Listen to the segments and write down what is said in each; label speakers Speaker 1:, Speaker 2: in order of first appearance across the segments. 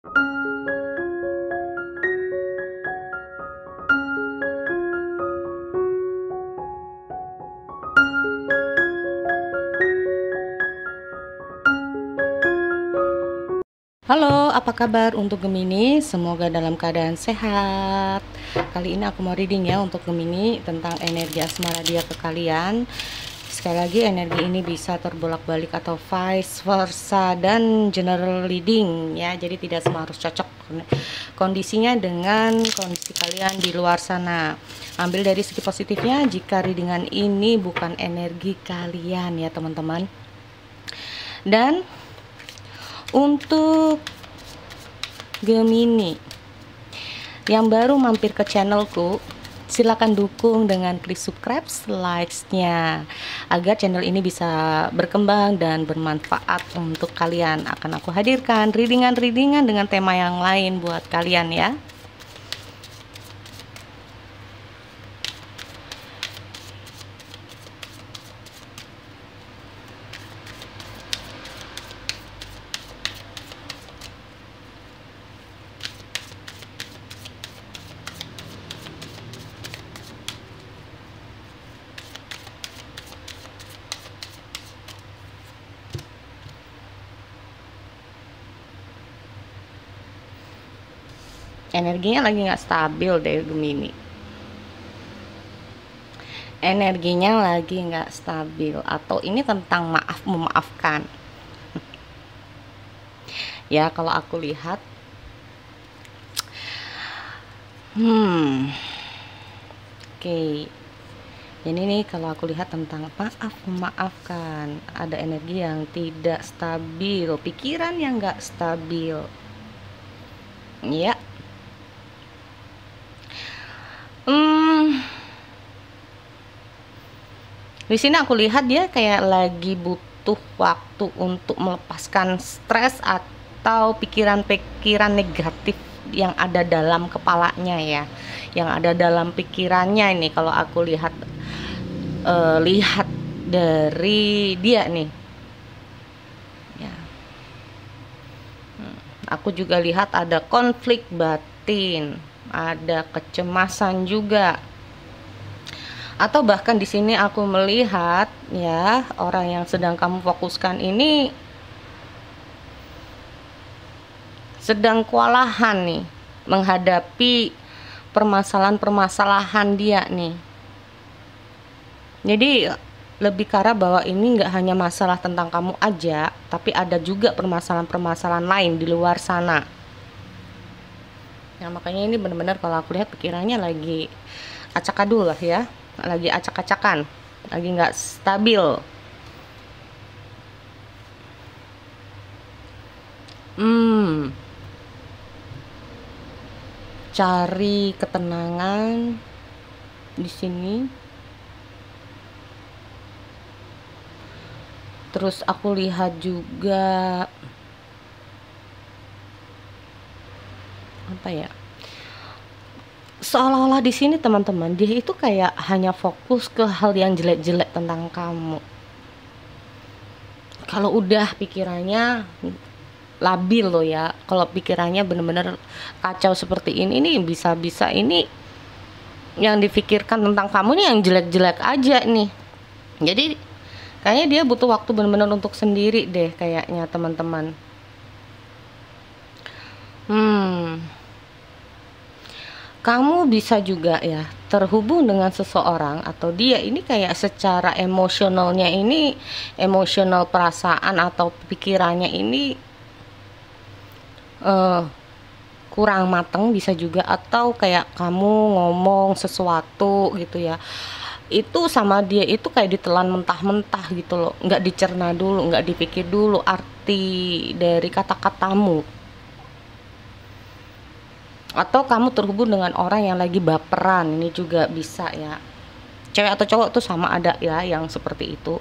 Speaker 1: Halo, apa kabar untuk Gemini? Semoga dalam keadaan sehat. Kali ini aku mau reading ya untuk Gemini tentang energi asmara dia ke kalian. Sekali lagi, energi ini bisa terbolak-balik atau vice versa dan general reading ya. Jadi tidak semua harus cocok kondisinya dengan kondisi kalian di luar sana. Ambil dari segi positifnya jika readingan ini bukan energi kalian ya teman-teman. Dan untuk Gemini yang baru mampir ke channelku, silakan dukung dengan klik subscribe, likes-nya agar channel ini bisa berkembang dan bermanfaat untuk kalian. Akan aku hadirkan readingan-readingan dengan tema yang lain buat kalian ya. Energinya lagi nggak stabil deh Gemini. Energinya lagi nggak stabil, atau ini tentang maaf memaafkan. Ya kalau aku lihat, oke. Jadi ini kalau aku lihat tentang maaf memaafkan, ada energi yang tidak stabil, pikiran yang nggak stabil. Ya. Di sini aku lihat dia kayak lagi butuh waktu untuk melepaskan stres atau pikiran-pikiran negatif yang ada dalam kepalanya ya, yang ada dalam pikirannya ini. Kalau aku lihat lihat dari dia nih ya, aku juga lihat ada konflik batin, ada kecemasan juga. Atau bahkan di sini aku melihat ya, orang yang sedang kamu fokuskan ini sedang kewalahan nih menghadapi permasalahan-permasalahan dia nih. Jadi lebih ke arah bahwa ini nggak hanya masalah tentang kamu aja, tapi ada juga permasalahan-permasalahan lain di luar sana. Nah makanya ini benar-benar kalau aku lihat pikirannya lagi acak-adul lah ya, lagi acak-acakan, lagi nggak stabil. Cari ketenangan di sini. Terus aku lihat juga apa ya? Seolah-olah di sini teman-teman, dia itu kayak hanya fokus ke hal yang jelek-jelek tentang kamu. Kalau udah pikirannya labil loh ya, kalau pikirannya bener-bener kacau seperti ini nih, bisa-bisa ini yang difikirkan tentang kamu nih yang jelek-jelek aja nih. Jadi kayaknya dia butuh waktu bener-bener untuk sendiri deh kayaknya teman-teman. Kamu bisa juga ya terhubung dengan seseorang, atau dia ini kayak secara emosionalnya ini, emosional perasaan atau pikirannya ini kurang matang bisa juga, atau kayak kamu ngomong sesuatu gitu ya, itu sama dia itu kayak ditelan mentah-mentah gitu loh, nggak dicerna dulu, nggak dipikir dulu arti dari kata-katamu. Atau kamu terhubung dengan orang yang lagi baperan, ini juga bisa ya, cewek atau cowok tuh sama ada ya yang seperti itu.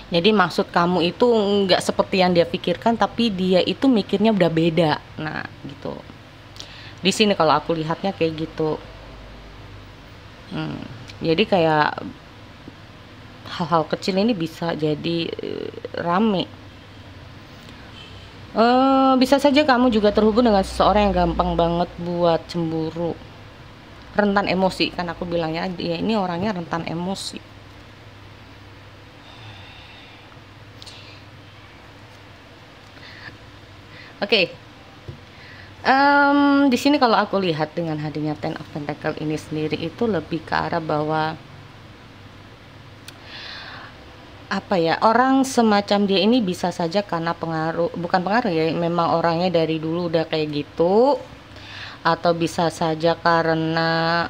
Speaker 1: Jadi maksud kamu itu nggak seperti yang dia pikirkan, tapi dia itu mikirnya udah beda. Nah gitu, di sini kalau aku lihatnya kayak gitu. Jadi kayak hal-hal kecil ini bisa jadi rame. Bisa saja kamu juga terhubung dengan seseorang yang gampang banget buat cemburu, rentan emosi, kan aku bilangnya dia ini orangnya rentan emosi. Oke. Di sini kalau aku lihat dengan hadirnya Ten of Pentacle ini sendiri itu lebih ke arah bahwa apa ya, orang semacam dia ini bisa saja karena pengaruh, bukan pengaruh ya, memang orangnya dari dulu udah kayak gitu, atau bisa saja karena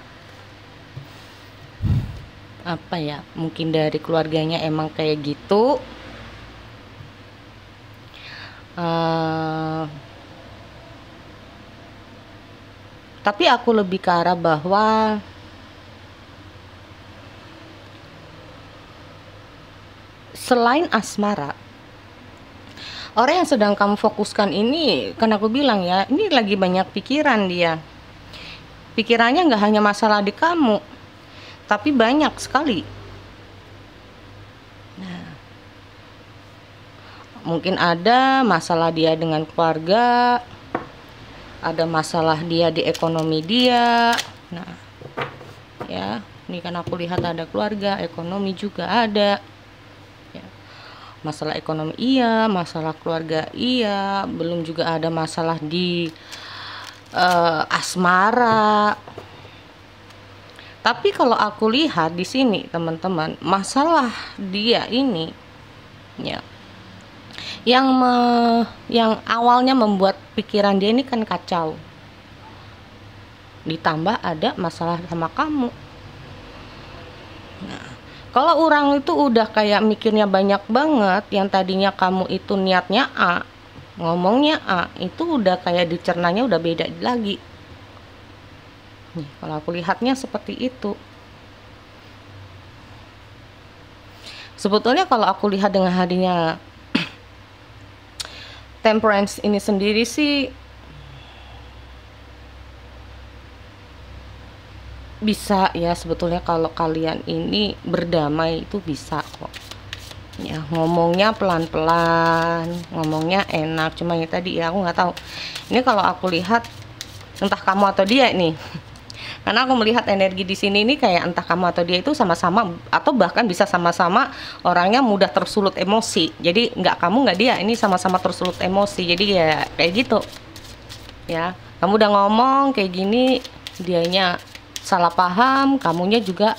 Speaker 1: apa ya, mungkin dari keluarganya emang kayak gitu. Tapi aku lebih ke arah bahwa selain asmara, orang yang sedang kamu fokuskan ini, kan aku bilang ya, ini lagi banyak pikiran dia. Pikirannya nggak hanya masalah di kamu, tapi banyak sekali. Nah, mungkin ada masalah dia dengan keluarga, ada masalah dia di ekonomi dia. Nah, ya, ini kan aku lihat ada keluarga, ekonomi juga ada. Ya, masalah ekonomi iya, masalah keluarga iya, belum juga ada masalah di asmara. Tapi kalau aku lihat di sini teman-teman, masalah dia ini ya, yang awalnya membuat pikiran dia ini kan kacau, ditambah ada masalah sama kamu. Nah, kalau orang itu udah kayak mikirnya banyak banget, yang tadinya kamu itu niatnya A, ngomongnya A, itu udah kayak dicernanya udah beda lagi. Nih, kalau aku lihatnya seperti itu. Sebetulnya kalau aku lihat dengan hadirnya Temperance ini sendiri sih bisa ya, sebetulnya kalau kalian ini berdamai itu bisa kok ya, ngomongnya pelan-pelan, ngomongnya enak. Cuma ya tadi ya, aku nggak tahu ini kalau aku lihat entah kamu atau dia nih karena aku melihat energi di sini ini kayak entah kamu atau dia itu sama-sama, atau bahkan bisa sama-sama orangnya mudah tersulut emosi. Jadi nggak kamu nggak dia, ini sama-sama tersulut emosi. Jadi ya kayak gitu ya, kamu udah ngomong kayak gini, dianya salah paham, kamunya juga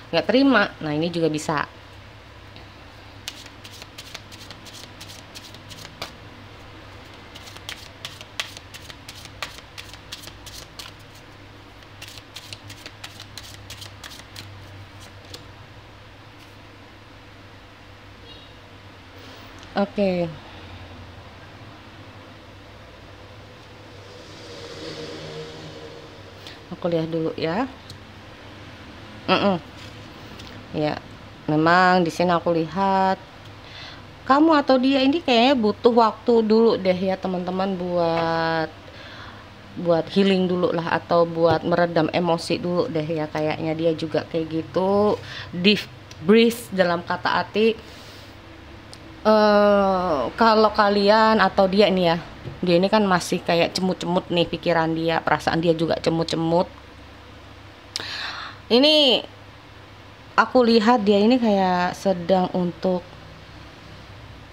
Speaker 1: nggak terima. Nah, ini juga bisa. Oke. Aku lihat dulu ya. Ya, memang di sini aku lihat kamu atau dia ini kayaknya butuh waktu dulu deh ya teman-teman, buat healing dulu lah, atau buat meredam emosi dulu deh ya, kayaknya dia juga kayak gitu. Deep breath dalam kata arti kalau kalian atau dia ini ya, dia ini kan masih kayak cemut-cemut nih pikiran dia, perasaan dia juga cemut-cemut. Ini aku lihat dia ini kayak sedang untuk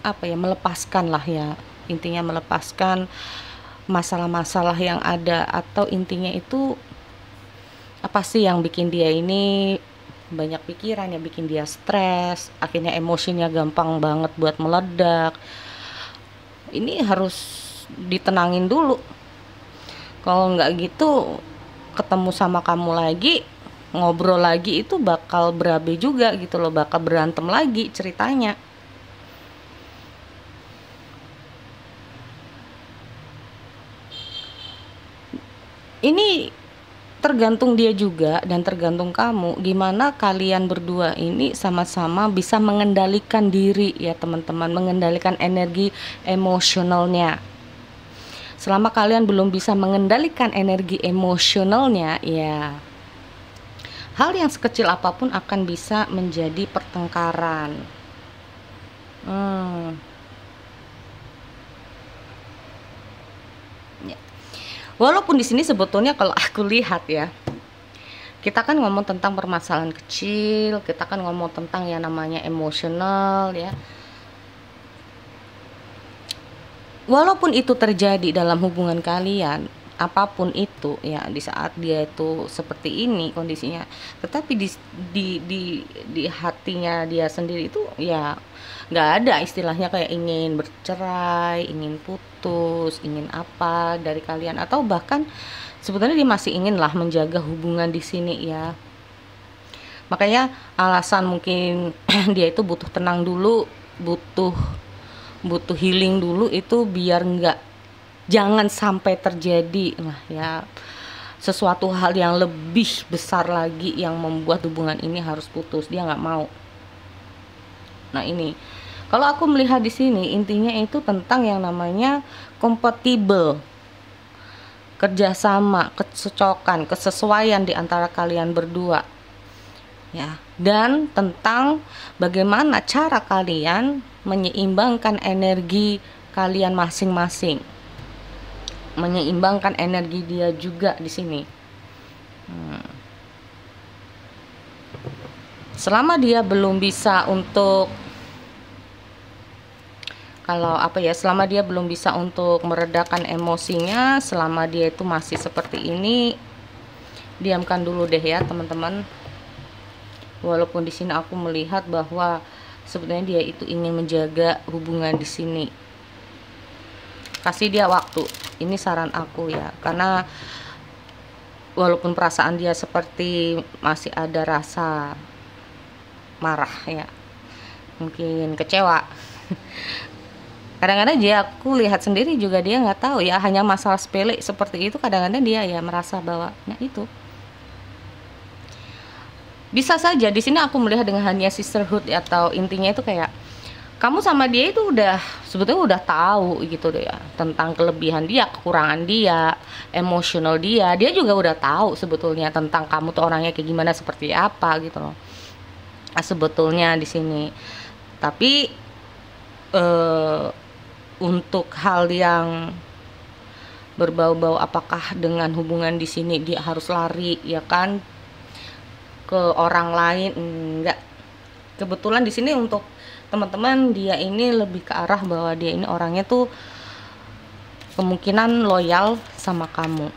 Speaker 1: apa ya, melepaskan lah ya, intinya melepaskan masalah-masalah yang ada, atau intinya itu apa sih yang bikin dia ini banyak pikiran, ya bikin dia stres, akhirnya emosinya gampang banget buat meledak. Ini harus ditenangin dulu, kalau nggak gitu ketemu sama kamu lagi, ngobrol lagi itu bakal berabe juga gitu loh, bakal berantem lagi ceritanya. Ini tergantung dia juga dan tergantung kamu, gimana kalian berdua ini sama-sama bisa mengendalikan diri ya teman-teman, mengendalikan energi emosionalnya. Selama kalian belum bisa mengendalikan energi emosionalnya, ya hal yang sekecil apapun akan bisa menjadi pertengkaran. Ya. Walaupun di sini sebetulnya kalau aku lihat ya, kita kan ngomong tentang permasalahan kecil, kita kan ngomong tentang yang namanya emosional ya. Walaupun itu terjadi dalam hubungan kalian, apapun itu ya, di saat dia itu seperti ini kondisinya, tetapi di hatinya dia sendiri itu ya nggak ada istilahnya kayak ingin bercerai, ingin putus, ingin apa dari kalian, atau bahkan sebetulnya dia masih ingin lah menjaga hubungan di sini ya. Makanya alasan mungkin dia itu butuh tenang dulu, butuh healing dulu itu biar jangan sampai terjadi lah ya sesuatu hal yang lebih besar lagi yang membuat hubungan ini harus putus. Dia nggak mau. Nah ini kalau aku melihat di sini intinya itu tentang yang namanya compatible, kerjasama, kecocokan, kesesuaian di antara kalian berdua ya, dan tentang bagaimana cara kalian menyeimbangkan energi kalian masing-masing, menyeimbangkan energi dia juga di sini. Selama dia belum bisa untuk selama dia belum bisa untuk meredakan emosinya, selama dia itu masih seperti ini, diamkan dulu deh ya teman-teman. Walaupun di sini aku melihat bahwa sebenarnya dia itu ingin menjaga hubungan di sini. Kasih dia waktu. Ini saran aku ya. Karena walaupun perasaan dia seperti masih ada rasa marah ya. Mungkin kecewa. Kadang-kadang aku lihat sendiri juga dia nggak tahu ya, hanya masalah sepele seperti itu kadang-kadang dia ya merasa bahwa nah itu. Bisa saja di sini aku melihat dengan hanya sisterhood atau intinya itu kayak kamu sama dia itu sebetulnya udah tahu gitu deh ya, tentang kelebihan dia, kekurangan dia, emosional dia juga udah tahu sebetulnya tentang kamu tuh orangnya kayak gimana, seperti apa gitu loh. Sebetulnya di sini. Tapi untuk hal yang berbau-bau apakah dengan hubungan di sini dia harus lari ya kan ke orang lain, enggak. Kebetulan di sini untuk teman-teman dia ini lebih ke arah bahwa dia ini orangnya tuh kemungkinan loyal sama kamu.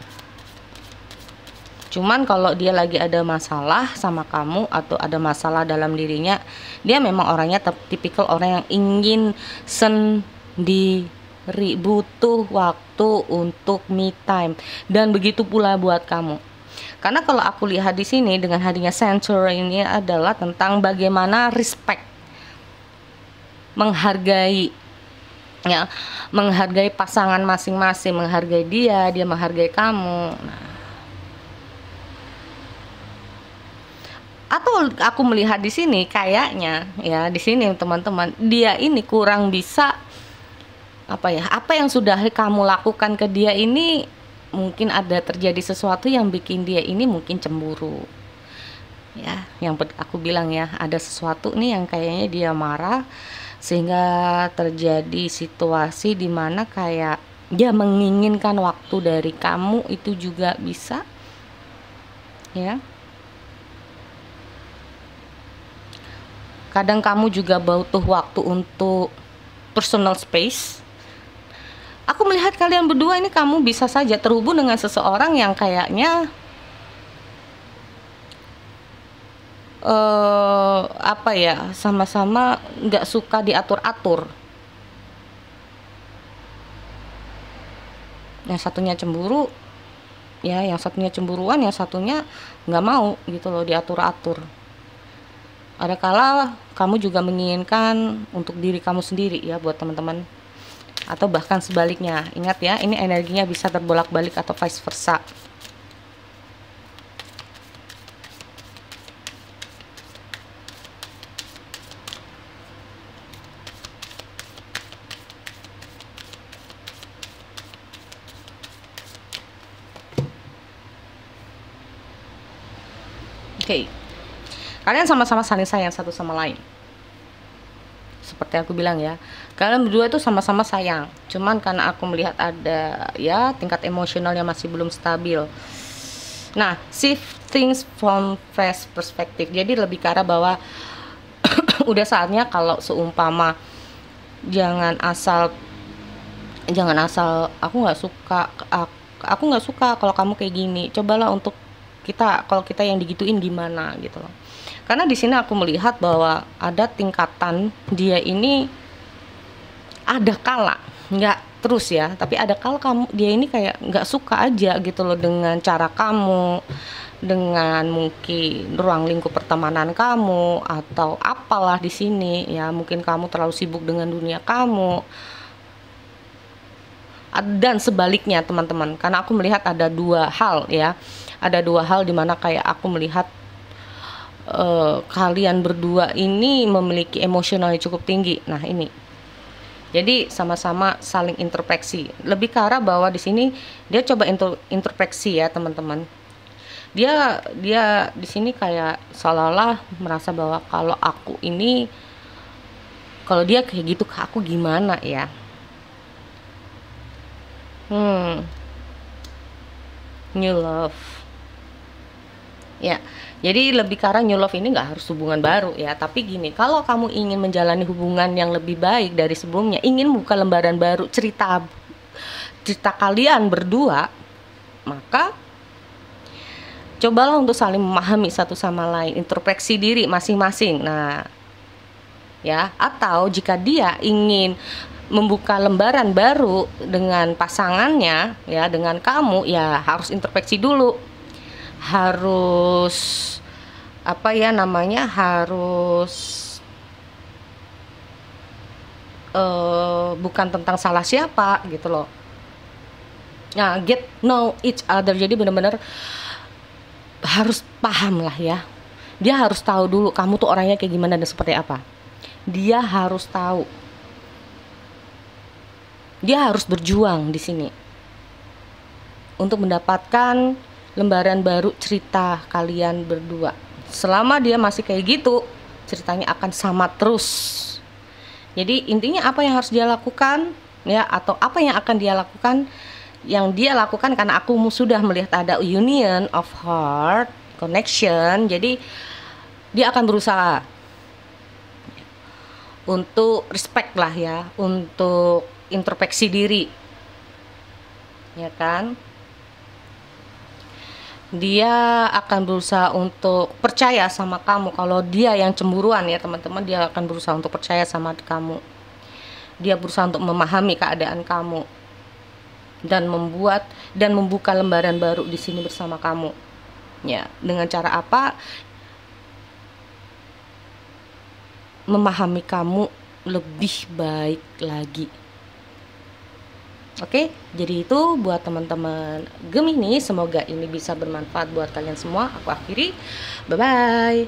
Speaker 1: Cuman kalau dia lagi ada masalah sama kamu atau ada masalah dalam dirinya, dia memang orangnya tipikal orang yang ingin sendiri, butuh waktu untuk me time, dan begitu pula buat kamu. Karena kalau aku lihat di sini dengan hadirnya Centaur ini adalah tentang bagaimana respect, menghargai ya, menghargai pasangan masing-masing, menghargai dia menghargai kamu. Nah, atau aku melihat di sini kayaknya ya, di sini teman-teman, dia ini kurang bisa apa yang sudah kamu lakukan ke dia ini, mungkin ada terjadi sesuatu yang bikin dia ini mungkin cemburu ya, yang aku bilang ya, ada sesuatu nih yang kayaknya dia marah sehingga terjadi situasi dimana kayak dia menginginkan waktu dari kamu, itu juga bisa ya. Kadang kamu juga butuh waktu untuk personal space. Aku melihat kalian berdua ini kamu bisa saja terhubung dengan seseorang yang kayaknya sama-sama nggak suka diatur-atur. Yang satunya cemburu ya, yang satunya cemburuan, yang satunya nggak mau gitu loh diatur-atur. Ada kala kamu juga menginginkan untuk diri kamu sendiri ya, buat teman-teman, atau bahkan sebaliknya. Ingat ya, ini energinya bisa terbolak-balik atau vice versa. Oke. Kalian sama-sama saling sayang satu sama lain. seperti aku bilang ya, kalian berdua tuh sama-sama sayang, cuman karena aku melihat ada ya tingkat emosionalnya masih belum stabil. Nah, shift things from fresh perspective, jadi lebih ke arah bahwa udah saatnya kalau seumpama jangan asal aku nggak suka kalau kamu kayak gini, cobalah untuk kalau kita yang digituin gimana gitu loh. Karena di sini aku melihat bahwa ada tingkatan dia ini, ada kala nggak terus ya, tapi ada kala dia ini kayak nggak suka aja gitu loh dengan cara kamu, dengan mungkin ruang lingkup pertemanan kamu atau apalah di sini ya, mungkin kamu terlalu sibuk dengan dunia kamu dan sebaliknya teman-teman. Karena aku melihat ada dua hal ya, ada dua hal dimana kayak aku melihat kalian berdua ini memiliki emosional yang cukup tinggi. Nah ini, jadi sama-sama saling introspeksi. Lebih ke arah bahwa di sini dia coba introspeksi ya teman-teman. Dia di sini kayak seolah-olah merasa bahwa kalau dia kayak gitu ke aku gimana ya. New love. Ya, jadi lebih karena new love ini nggak harus hubungan baru ya, tapi gini, kalau kamu ingin menjalani hubungan yang lebih baik dari sebelumnya, ingin buka lembaran baru cerita kalian berdua, maka cobalah untuk saling memahami satu sama lain, introspeksi diri masing-masing. Nah, ya, atau jika dia ingin membuka lembaran baru dengan pasangannya ya, dengan kamu, ya harus introspeksi dulu. Harus bukan tentang salah siapa gitu loh. Nah, get know each other, jadi benar-benar harus paham lah ya. Dia harus tahu dulu kamu tuh orangnya kayak gimana dan seperti apa. Dia harus tahu. Dia harus berjuang di sini untuk mendapatkan lembaran baru cerita kalian berdua. Selama dia masih kayak gitu, ceritanya akan sama terus. Jadi intinya apa yang harus dia lakukan ya, atau apa yang akan dia lakukan, yang dia lakukan karena aku sudah melihat ada union of heart connection. Jadi dia akan berusaha untuk respect lah ya, untuk introspeksi diri, ya kan? Dia akan berusaha untuk percaya sama kamu. Kalau dia yang cemburuan ya teman-teman, dia akan berusaha untuk percaya sama kamu. Dia berusaha untuk memahami keadaan kamu dan membuka lembaran baru di sini bersama kamu. Ya, dengan cara apa? Memahami kamu lebih baik lagi. Oke, jadi itu buat teman-teman Gemini, semoga ini bisa bermanfaat buat kalian semua. Aku akhiri, bye-bye.